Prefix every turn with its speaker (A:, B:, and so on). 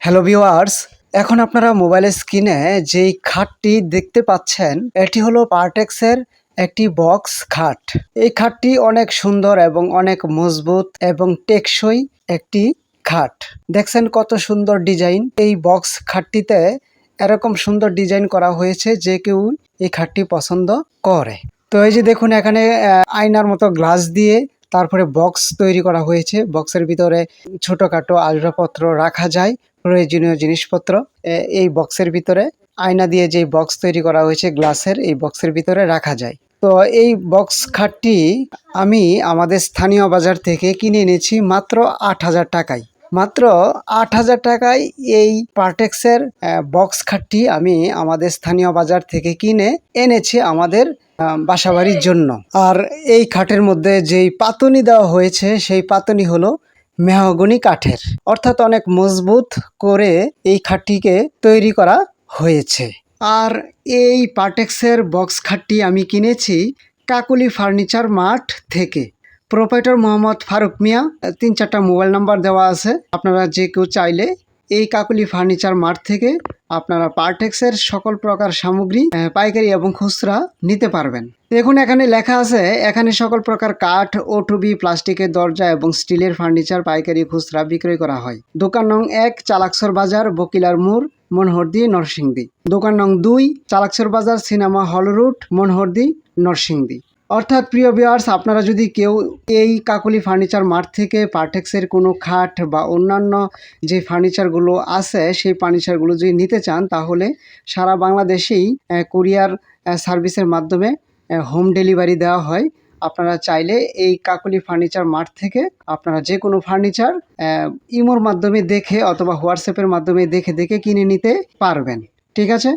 A: Hello viewers, এখন আপনারা মোবাইলের স্ক্রিনে যেই খাটটি দেখতে পাচ্ছেন এটি হলো পার্টেক্সের একটি বক্স খাট। এই খাটটি অনেক সুন্দর এবং অনেক মজবুত এবং টেকসই একটি খাট। দেখছেন কত সুন্দর ডিজাইন। এই বক্স খাটটিতে এরকম সুন্দর ডিজাইন করা হয়েছে যে কেউ এই খাটটি পছন্দ করে। তো এই যে দেখুন এখানে আয়নার মতো গ্লাস দিয়ে তারপরে বক্স তৈরি করা হয়েছে। বক্সের ভিতরে ছোটখাটো আসবাবপত্র রাখা যায়, প্রয়োজনীয় জিনিসপত্র। এই বক্সের ভিতরে আয়না দিয়ে যে বক্স তৈরি করা হয়েছে গ্লাসের, এই বক্সের ভিতরে রাখা যায়। তো এই বক্স খাটটি আমি আমাদের স্থানীয় বাজার থেকে কিনে এনেছি মাত্র ৮,০০০ টাকায়। মাত্র ৮,০০০ টাকায় এই পার্টেক্সের বক্স খাটটি আমি আমাদের স্থানীয় বাজার থেকে কিনে এনেছি আমাদের বাসাবাড়ির জন্য। আর এই খাটের মধ্যে যেই পাতুনি দেওয়া হয়েছে সেই পাতুনি হলো মেহগনি কাঠের, অর্থাৎ অনেক মজবুত করে এই খাটটিকে তৈরি করা হয়েছে। আর এই পার্টেক্সের বক্স খাটটি আমি কিনেছি কাকুলি ফার্নিচার মার্ট থেকে। প্রোপাইটর মোহাম্মদ ফারুক মিয়া। ৩-৪টা মোবাইল নাম্বার দেওয়া আছে। আপনারা যে কেউ চাইলে এই কাকুলি ফার্নিচার মার্ট থেকে আপনারা পার্টেক্সের সকল প্রকার সামগ্রী পাইকারি এবং খুচরা নিতে পারবেন। দেখুন এখানে লেখা আছে, এখানে সকল প্রকার কাঠ, O2B, প্লাস্টিকের দরজা এবং স্টিলের ফার্নিচার পাইকারি খুচরা বিক্রয় করা হয়। দোকান নং ১, চালাকসর বাজার, বকিলার মোড়, মনোহরদী, নরসিংদী। দোকান নং ২, চালাকসর বাজার, cinema hall root, Monohardi, Narsingdi. অর্থাৎ প্রিয় ভিউয়ার্স, আপনারা যদি কেউ এই কাকুলি ফার্নিচার মার্ট থেকে পার্টেক্সের কোনো খাট বা অন্যান্য যে ফার্নিচারগুলো আছে সেই ফার্নিচারগুলো যদি নিতে চান তাহলে সারা বাংলাদেশেই কুরিয়ার সার্ভিসের মাধ্যমে হোম ডেলিভারি দেওয়া হয়। আপনারা চাইলে এই কাকুলি ফার্নিচার মার্ট থেকে আপনারা যে কোনো ফার্নিচার ইমোর মাধ্যমে দেখে অথবা হোয়াটসঅ্যাপের মাধ্যমে দেখে কিনে নিতে পারবেন। ঠিক আছে।